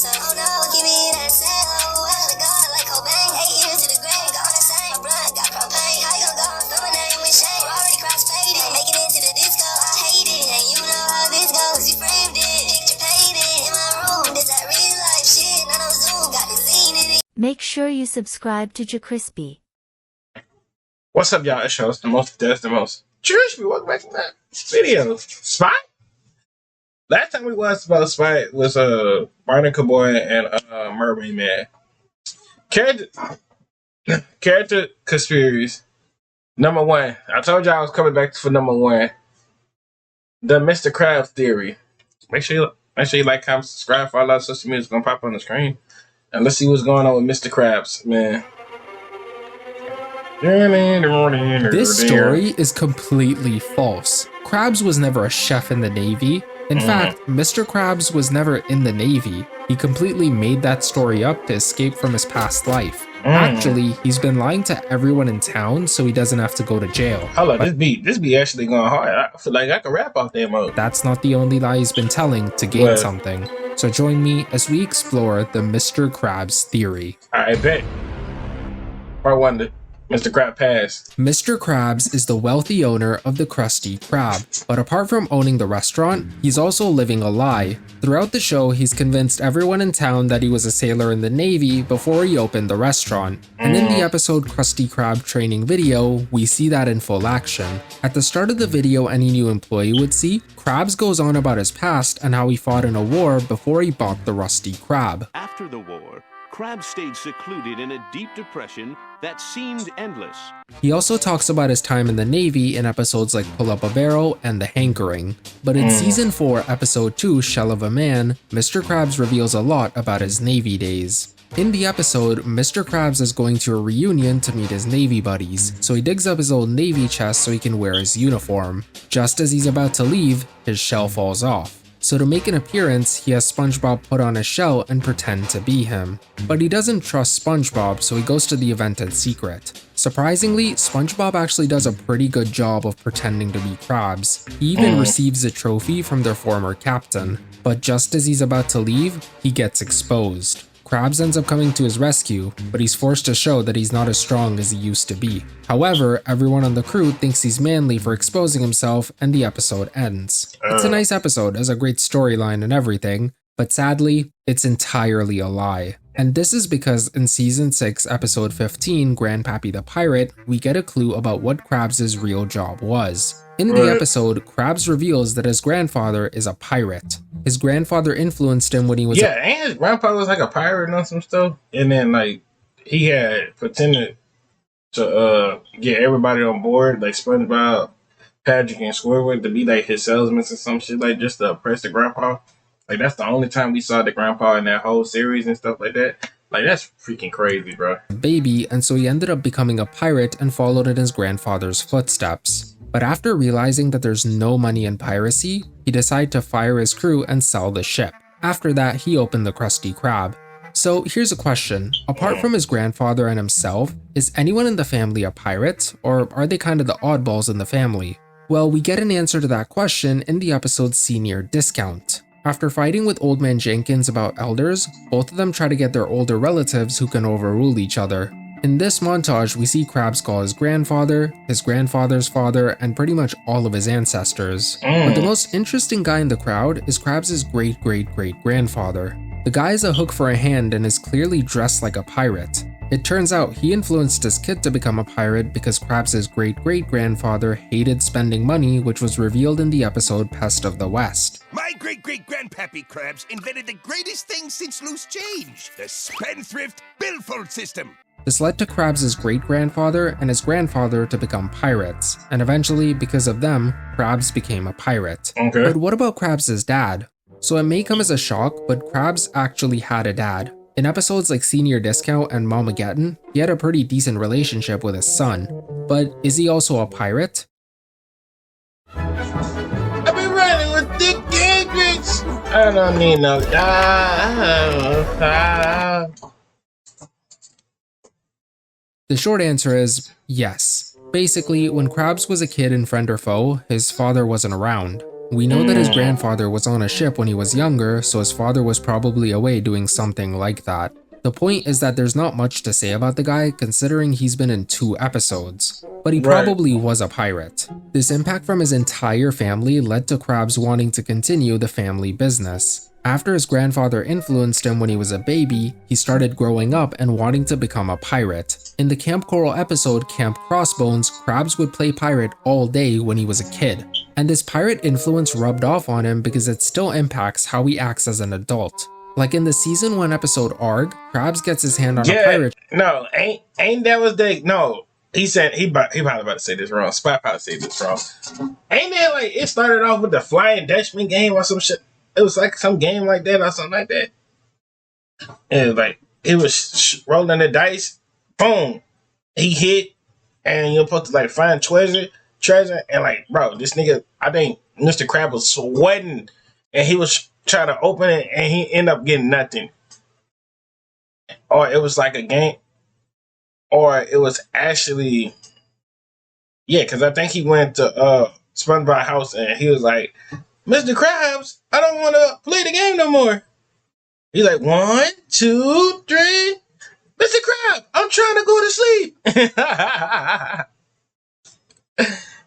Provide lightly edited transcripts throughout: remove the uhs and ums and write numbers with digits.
myself. Oh no, give me that cell. Oh, I gotta go like Cobain. 8 years to the grave, gone insane. My blood got propane. How you gon' go and throw my name with shame? Already cross faded, making it to the disco. I hate it, and you know how this goes. You framed it, picture painted in my room. This that real life shit, not on Zoom. Got the scene in it. Make sure you subscribe to JerCrispy. What's up, y'all? It's the most JerCrispy. Welcome back to that video. Spy? Last time we watched about Spy was Barnacle Boy and Mermaid Man. Character conspiracies. Number 1. I told y'all I was coming back for number 1. The Mr. Krabs theory. Make sure you like, comment, subscribe for all our social media. It's gonna pop on the screen. And let's see what's going on with Mr. Krabs, man. This story is completely false. Krabs was never a chef in the Navy. In fact, Mr. Krabs was never in the Navy. He completely made that story up to escape from his past life. Actually, he's been lying to everyone in town so he doesn't have to go to jail. Hold on, this be actually going hard. I feel like I can rap off that mode. That's not the only lie he's been telling to gain something. So join me as we explore the Mr. Krabs theory. I bet. Part 1, Mr. Krabs Pass. Mr. Krabs is the wealthy owner of the Krusty Krab, but apart from owning the restaurant, he's also living a lie. Throughout the show, he's convinced everyone in town that he was a sailor in the Navy before he opened the restaurant. And in the episode Krusty Krab training video, we see that in full action. At the start of the video any new employee would see, Krabs goes on about his past and how he fought in a war before he bought the Rusty Krab. After the war, Krabs stayed secluded in a deep depression that seemed endless. He also talks about his time in the Navy in episodes like Pull Up a Barrel and The Hankering. But in Season 4, Episode 2, Shell of a Man, Mr. Krabs reveals a lot about his Navy days. In the episode, Mr. Krabs is going to a reunion to meet his Navy buddies, so he digs up his old Navy chest so he can wear his uniform. Just as he's about to leave, his shell falls off. So to make an appearance, he has SpongeBob put on his shell and pretend to be him. But he doesn't trust SpongeBob, so he goes to the event in secret. Surprisingly, SpongeBob actually does a pretty good job of pretending to be Krabs. He even receives a trophy from their former captain. But just as he's about to leave, he gets exposed. Krabs ends up coming to his rescue, but he's forced to show that he's not as strong as he used to be. However, everyone on the crew thinks he's manly for exposing himself, and the episode ends. It's a nice episode, has a great storyline and everything, but sadly, it's entirely a lie. And this is because in Season 6, Episode 15, Grandpappy the Pirate, we get a clue about what Krabs' real job was. In the episode, Krabs reveals that his grandfather is a pirate. His grandfather influenced him when he was and his grandpa was like a pirate and some stuff. And then like he had pretended to get everybody on board, like SpongeBob, Patrick, and Squidward to be like his salesmen or some shit, like just to oppress the grandpa. Like that's the only time we saw the grandpa in that whole series and stuff like that. Like that's freaking crazy, bro. Baby, and so he ended up becoming a pirate and followed in his grandfather's footsteps. But after realizing that there's no money in piracy, he decided to fire his crew and sell the ship. After that, he opened the Krusty Krab. So here's a question. Apart from his grandfather and himself, is anyone in the family a pirate? Or are they kind of the oddballs in the family? Well, we get an answer to that question in the episode Senior Discount. After fighting with Old Man Jenkins about elders, both of them try to get their older relatives who can overrule each other. In this montage, we see Krabs call his grandfather, his grandfather's father, and pretty much all of his ancestors. But the most interesting guy in the crowd is Krabs' great-great-great-grandfather. The guy is a hook for a hand and is clearly dressed like a pirate. It turns out he influenced his kid to become a pirate because Krabs' great-great-grandfather hated spending money, which was revealed in the episode Pest of the West. My great-great-grandpappy Krabs invented the greatest thing since loose change, the spendthrift billfold system. This led to Krabs' great-grandfather and his grandfather to become pirates, and eventually, because of them, Krabs became a pirate. But what about Krabs' dad? So it may come as a shock, but Krabs actually had a dad. In episodes like Senior Discount and Mamageddon, he had a pretty decent relationship with his son. But is he also a pirate? I've been running with Dick Hendrix. I don't need no The short answer is yes. Basically, when Krabs was a kid in Friend or Foe, his father wasn't around. We know that his grandfather was on a ship when he was younger, so his father was probably away doing something like that. The point is that there's not much to say about the guy considering he's been in 2 episodes, but he probably was a pirate. This impact from his entire family led to Krabs wanting to continue the family business. After his grandfather influenced him when he was a baby, he started growing up and wanting to become a pirate. In the Camp Coral episode Camp Crossbones, Krabs would play pirate all day when he was a kid. And this pirate influence rubbed off on him because it still impacts how he acts as an adult. Like in the season 1 episode Arg, Krabs gets his hand on a pirate. No, ain't that was the no. He said he probably about to say this wrong. Spot probably say this wrong. Ain't that like it started off with the Flying Dutchman game or some shit? It was like some game like that or something like that. And like it was rolling the dice, boom, he hit, and you're supposed to like find treasure, and like bro, this nigga, I think Mr. Krabs was sweating, and he was trying to open it, and he ended up getting nothing. Or it was like a game, or it was actually, yeah, because I think he went to SpongeBob house, and he was like, Mr. Krabs, I don't want to play the game no more. He's like, 1, 2, 3. Mr. Krabs, I'm trying to go to sleep.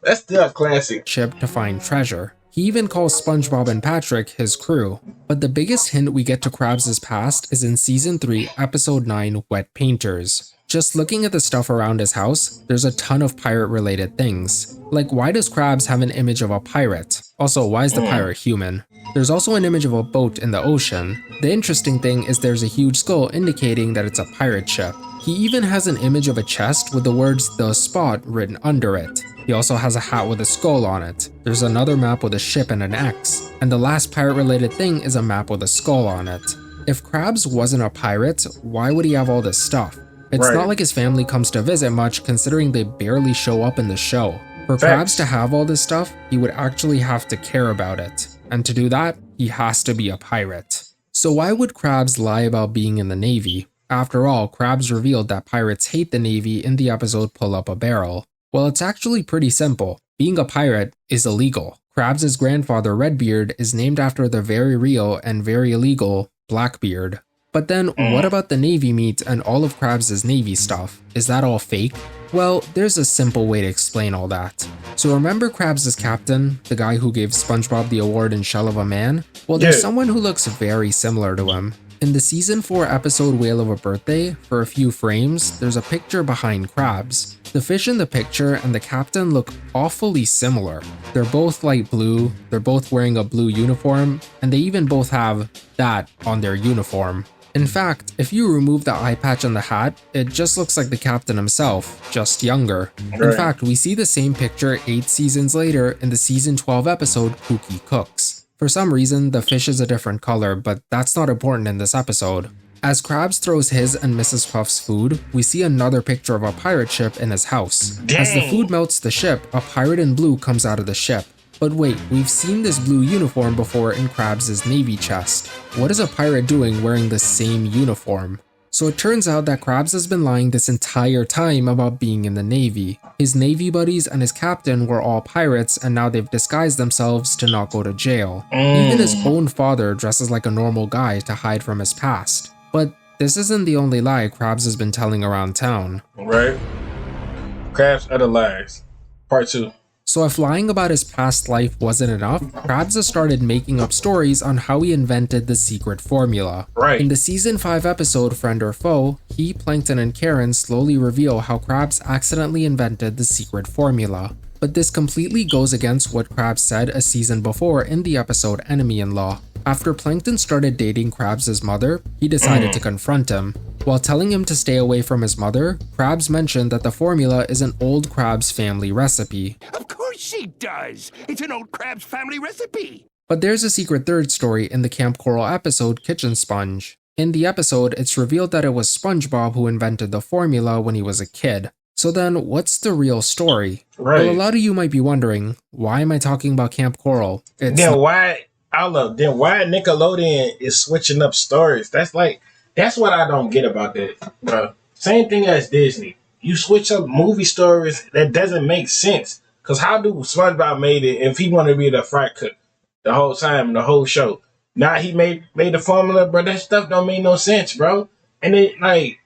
That's still a classic. Ship to find treasure. He even calls SpongeBob and Patrick his crew. But the biggest hint we get to Krabs' past is in Season 3, Episode 9, Wet Painters. Just looking at the stuff around his house, there's a ton of pirate-related things. Like, why does Krabs have an image of a pirate? Also, why is the pirate human? There's also an image of a boat in the ocean. The interesting thing is there's a huge skull indicating that it's a pirate ship. He even has an image of a chest with the words "The Spot" written under it. He also has a hat with a skull on it. There's another map with a ship and an X. And the last pirate-related thing is a map with a skull on it. If Krabs wasn't a pirate, why would he have all this stuff? It's not like his family comes to visit much considering they barely show up in the show. For Krabs to have all this stuff, he would actually have to care about it. And to do that, he has to be a pirate. So why would Krabs lie about being in the Navy? After all, Krabs revealed that pirates hate the Navy in the episode Pull Up a Barrel. Well, it's actually pretty simple. Being a pirate is illegal. Krabs' grandfather Redbeard is named after the very real and very illegal Blackbeard. But then, what about the Navy meat and all of Krabs' Navy stuff? Is that all fake? Well, there's a simple way to explain all that. So remember Krabs' captain, the guy who gave SpongeBob the award in Shell of a Man? Well, there's someone who looks very similar to him. In the Season 4 episode Whale of a Birthday, for a few frames, there's a picture behind Krabs. The fish in the picture and the captain look awfully similar. They're both light blue, they're both wearing a blue uniform, and they even both have that on their uniform. In fact, if you remove the eye patch on the hat, it just looks like the captain himself, just younger. In fact, we see the same picture 8 seasons later in the Season 12 episode Pookie Cooks. For some reason, the fish is a different color, but that's not important in this episode. As Krabs throws his and Mrs. Puff's food, we see another picture of a pirate ship in his house. As the food melts the ship, a pirate in blue comes out of the ship. But wait, we've seen this blue uniform before in Krabs' Navy chest. What is a pirate doing wearing the same uniform? So it turns out that Krabs has been lying this entire time about being in the Navy. His Navy buddies and his captain were all pirates, and now they've disguised themselves to not go to jail. Even his own father dresses like a normal guy to hide from his past. But this isn't the only lie Krabs has been telling around town. Right. Krabs Other Lies, Part 2. So if lying about his past life wasn't enough, Krabs has started making up stories on how he invented the secret formula. Right. In the Season 5 episode Friend or Foe, he, Plankton, and Karen slowly reveal how Krabs accidentally invented the secret formula. But this completely goes against what Krabs said a season before in the episode Enemy-in-Law. After Plankton started dating Krabs' mother, he decided to confront him. While telling him to stay away from his mother, Krabs mentioned that the formula is an old Krabs family recipe. Of course she does! It's an old Krabs family recipe! But there's a secret third story in the Camp Coral episode Kitchen Sponge. In the episode, it's revealed that it was SpongeBob who invented the formula when he was a kid. So then, what's the real story? Right. Well, a lot of you might be wondering, why am I talking about Camp Coral? Then why Nickelodeon is switching up stories? That's what I don't get about that, bro. Same thing as Disney. You switch up movie stories, that doesn't make sense. Cause how do SpongeBob made it if he wanted to be the fry cook? the whole time, the whole show. Now he made the formula, bro. That stuff don't make no sense, bro. And it like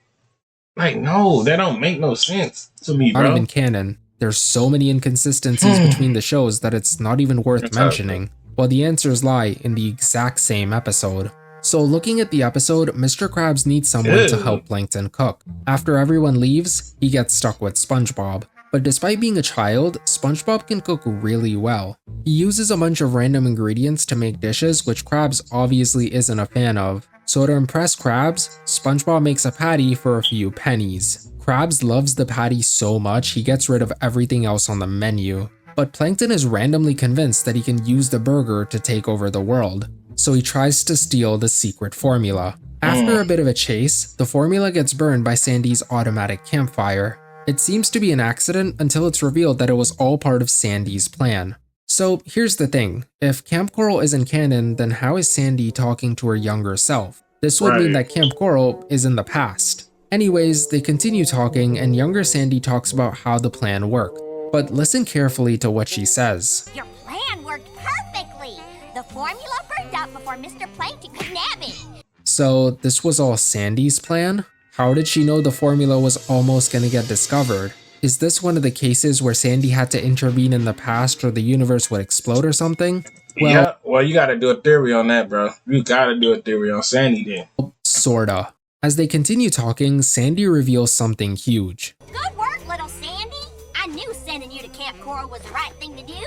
no, that don't make no sense to me, bro. Not even canon. There's so many inconsistencies between the shows that it's not even worth mentioning. Well, the answers lie in the exact same episode. So looking at the episode, Mr. Krabs needs someone to help Plankton cook. After everyone leaves, he gets stuck with SpongeBob. But despite being a child, SpongeBob can cook really well. He uses a bunch of random ingredients to make dishes which Krabs obviously isn't a fan of. So to impress Krabs, SpongeBob makes a patty for a few pennies. Krabs loves the patty so much he gets rid of everything else on the menu. But Plankton is randomly convinced that he can use the burger to take over the world. So he tries to steal the secret formula. After a bit of a chase, the formula gets burned by Sandy's automatic campfire. It seems to be an accident until it's revealed that it was all part of Sandy's plan. So here's the thing, if Camp Coral isn't canon, then how is Sandy talking to her younger self? This would mean that Camp Coral is in the past. Anyways, they continue talking and younger Sandy talks about how the plan worked. But listen carefully to what she says. Your plan worked perfectly. The formula burned out before Mr. Plankton could nab it. So this was all Sandy's plan? How did she know the formula was almost gonna get discovered? Is this one of the cases where Sandy had to intervene in the past or the universe would explode or something? Well, you gotta do a theory on that, bro. You gotta do a theory on Sandy then. Sorta. As they continue talking, Sandy reveals something huge. Good work, little Sandy. I knew sending you to Camp Coral was the right thing to do.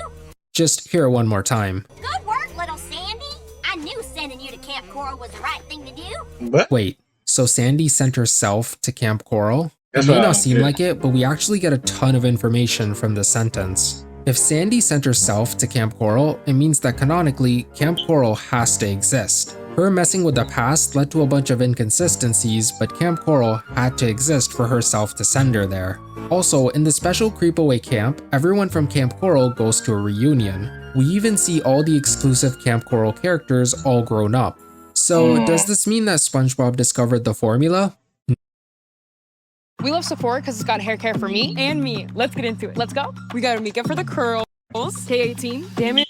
Just hear it one more time. Good work, little Sandy. I knew sending you to Camp Coral was the right thing to do. What? Wait, so Sandy sent herself to Camp Coral? That's It may what I not don't seem get. like it, but we actually get a ton of information from this sentence. If Sandy sent herself to Camp Coral, it means that canonically, Camp Coral has to exist. Her messing with the past led to a bunch of inconsistencies, but Camp Coral had to exist for herself to send her there. Also, in the special Creepaway camp, everyone from Camp Coral goes to a reunion. We even see all the exclusive Camp Coral characters all grown up. So, does this mean that SpongeBob discovered the formula? We love Sephora because it's got hair care for me and me. Let's get into it. Let's go. We got a makeup for the curls. K18. Damn it.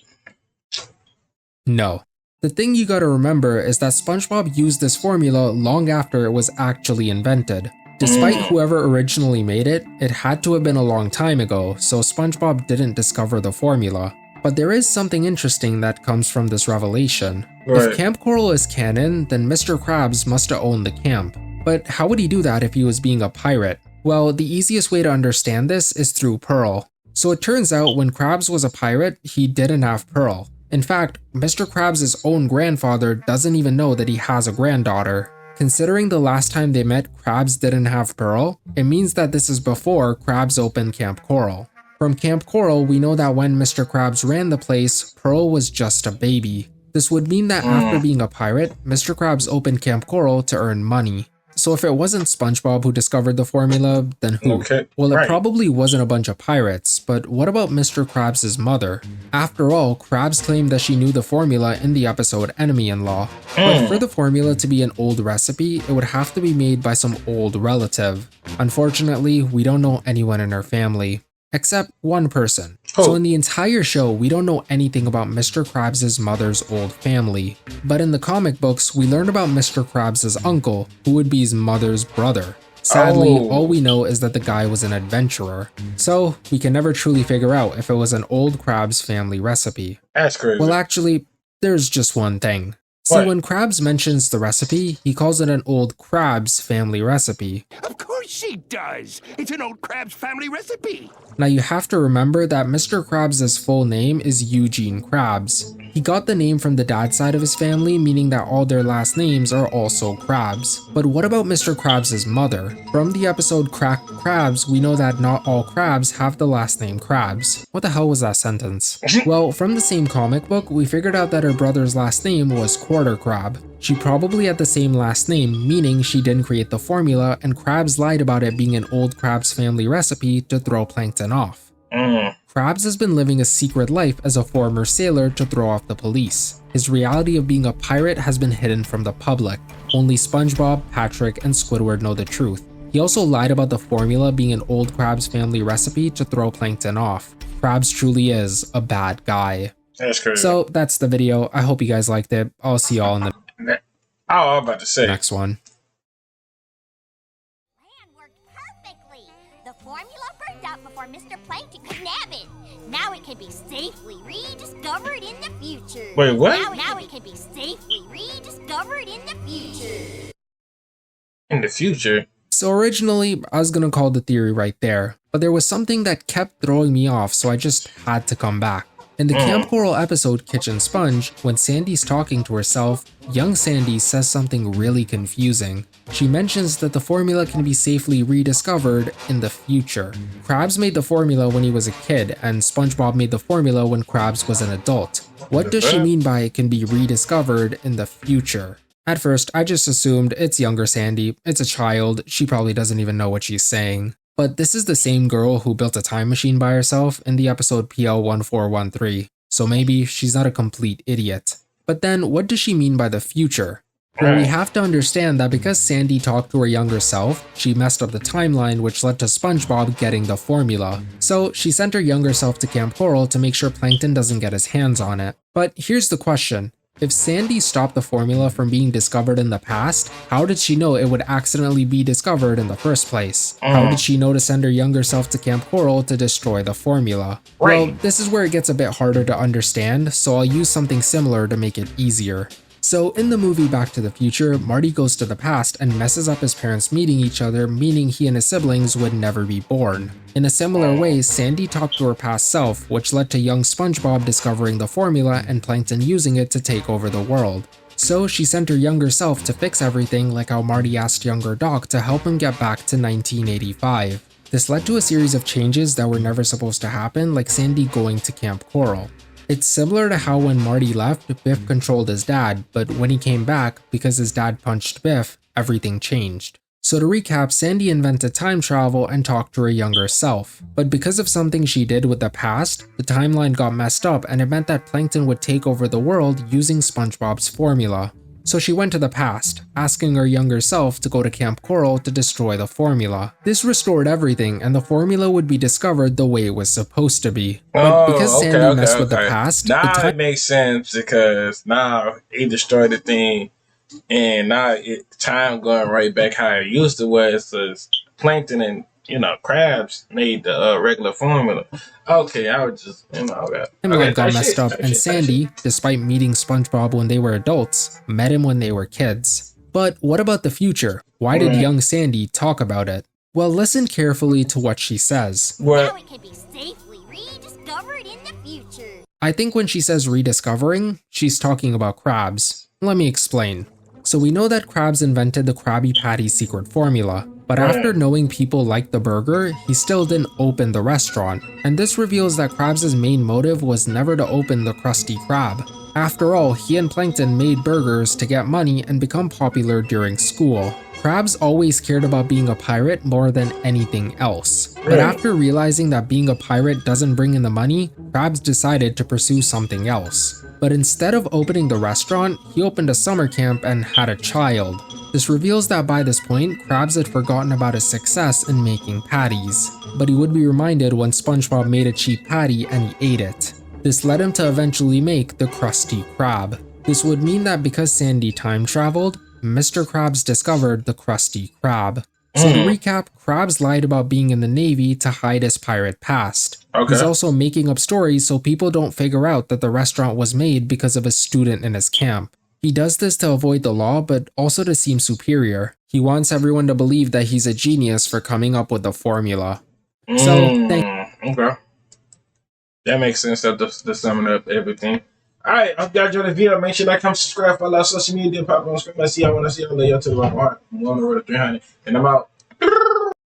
No. The thing you gotta remember is that SpongeBob used this formula long after it was actually invented. Despite whoever originally made it, it had to have been a long time ago, so SpongeBob didn't discover the formula. But there is something interesting that comes from this revelation. Right. If Camp Coral is canon, then Mr. Krabs must have owned the camp. But how would he do that if he was being a pirate? Well, the easiest way to understand this is through Pearl. So it turns out when Krabs was a pirate, he didn't have Pearl. In fact, Mr. Krabs' own grandfather doesn't even know that he has a granddaughter. Considering the last time they met Krabs didn't have Pearl, it means that this is before Krabs opened Camp Coral. From Camp Coral, we know that when Mr. Krabs ran the place, Pearl was just a baby. This would mean that after being a pirate, Mr. Krabs opened Camp Coral to earn money. So if it wasn't SpongeBob who discovered the formula, then who? Okay, Well, it right. probably wasn't a bunch of pirates, but what about Mr. Krabs' mother? After all, Krabs claimed that she knew the formula in the episode Enemy-in-Law. But for the formula to be an old recipe, it would have to be made by some old relative. Unfortunately, we don't know anyone in her family. Except one person. So in the entire show, we don't know anything about Mr. Krabs' mother's old family. But in the comic books, we learn about Mr. Krabs' uncle, who would be his mother's brother. Sadly, all we know is that the guy was an adventurer. So we can never truly figure out if it was an old Krabs family recipe. That's crazy. Well, actually, there's just one thing. See, What? when Krabs mentions the recipe, he calls it an old Krabs family recipe. Of course she does. It's an old Krabs family recipe. Now you have to remember that Mr. Krabs' full name is Eugene Krabs. He got the name from the dad's side of his family, meaning that all their last names are also Krabs. But what about Mr. Krabs' mother? From the episode Cracked Krabs, we know that not all Krabs have the last name Krabs. What the hell was that sentence? Well, from the same comic book, we figured out that her brother's last name was Quarter Crab. She probably had the same last name, meaning she didn't create the formula, and Krabs lied about it being an old Krabs family recipe to throw Plankton off. Krabs has been living a secret life as a former sailor to throw off the police. His reality of being a pirate has been hidden from the public. Only SpongeBob, Patrick, and Squidward know the truth. He also lied about the formula being an old Krabs family recipe to throw Plankton off. Krabs truly is a bad guy. That's crazy. So that's the video. I hope you guys liked it. I'll see y'all in the I was about to say. next one. Plan worked perfectly. The formula burned up before Mr. Plankton could nab it. Now it can be safely rediscovered in the future. Wait, what? Now it can be safely rediscovered in the future. In the future? So originally, I was gonna call the theory right there, but there was something that kept throwing me off, so I just had to come back. In the Camp Coral episode Kitchen Sponge, when Sandy's talking to herself, young Sandy says something really confusing. She mentions that the formula can be safely rediscovered in the future. Krabs made the formula when he was a kid, and SpongeBob made the formula when Krabs was an adult. What does she mean by it can be rediscovered in the future? At first, I just assumed it's younger Sandy, it's a child, she probably doesn't even know what she's saying. But this is the same girl who built a time machine by herself in the episode PL1413, so maybe she's not a complete idiot. But then, what does she mean by the future? Well, we have to understand that because Sandy talked to her younger self, she messed up the timeline which led to SpongeBob getting the formula. So she sent her younger self to Camp Coral to make sure Plankton doesn't get his hands on it. But here's the question. If Sandy stopped the formula from being discovered in the past, how did she know it would accidentally be discovered in the first place? How did she know to send her younger self to Camp Coral to destroy the formula? Well, this is where it gets a bit harder to understand, so I'll use something similar to make it easier. So in the movie Back to the Future, Marty goes to the past and messes up his parents meeting each other, meaning he and his siblings would never be born. In a similar way, Sandy talked to her past self, which led to young SpongeBob discovering the formula and Plankton using it to take over the world. So she sent her younger self to fix everything, like how Marty asked younger Doc to help him get back to 1985. This led to a series of changes that were never supposed to happen, like Sandy going to Camp Coral. It's similar to how when Marty left, Biff controlled his dad, but when he came back, because his dad punched Biff, everything changed. So to recap, Sandy invented time travel and talked to her younger self. But because of something she did with the past, the timeline got messed up and it meant that Plankton would take over the world using SpongeBob's formula. So she went to the past, asking her younger self to go to Camp Coral to destroy the formula. This restored everything and the formula would be discovered the way it was supposed to be. But because Sandy messed with the past, now it makes sense because now he destroyed the thing and now time going right back how it used to was Plankton and Krabs made the regular formula. Okay, I was just, Timeline got messed up, and Sandy, despite meeting SpongeBob when they were adults, met him when they were kids. But what about the future? Why did young Sandy talk about it? Well, listen carefully to what she says. Now it can be safely rediscovered in the future. I think when she says rediscovering, she's talking about Krabs. Let me explain. So we know that Krabs invented the Krabby Patty secret formula, but after knowing people liked the burger, he still didn't open the restaurant. And this reveals that Krabs' main motive was never to open the Krusty Krab. After all, he and Plankton made burgers to get money and become popular during school. Krabs always cared about being a pirate more than anything else. But after realizing that being a pirate doesn't bring in the money, Krabs decided to pursue something else. But instead of opening the restaurant, he opened a summer camp and had a child. This reveals that by this point, Krabs had forgotten about his success in making patties. But he would be reminded when SpongeBob made a cheap patty and he ate it. This led him to eventually make the Krusty Krab. This would mean that because Sandy time traveled, Mr. Krabs discovered the Krusty Krab. So to recap, Krabs lied about being in the Navy to hide his pirate past. He's also making up stories so people don't figure out that the restaurant was made because of a student in his camp. He does this to avoid the law, but also to seem superior. He wants everyone to believe that he's a genius for coming up with the formula. So, okay. That makes sense to summing up everything. Alright, I hope y'all enjoyed the video. Make sure to like, comment, subscribe, follow our social media, pop on screen. I see y'all when I see y'all later to the right heart. I'm on the road to 300. And I'm out.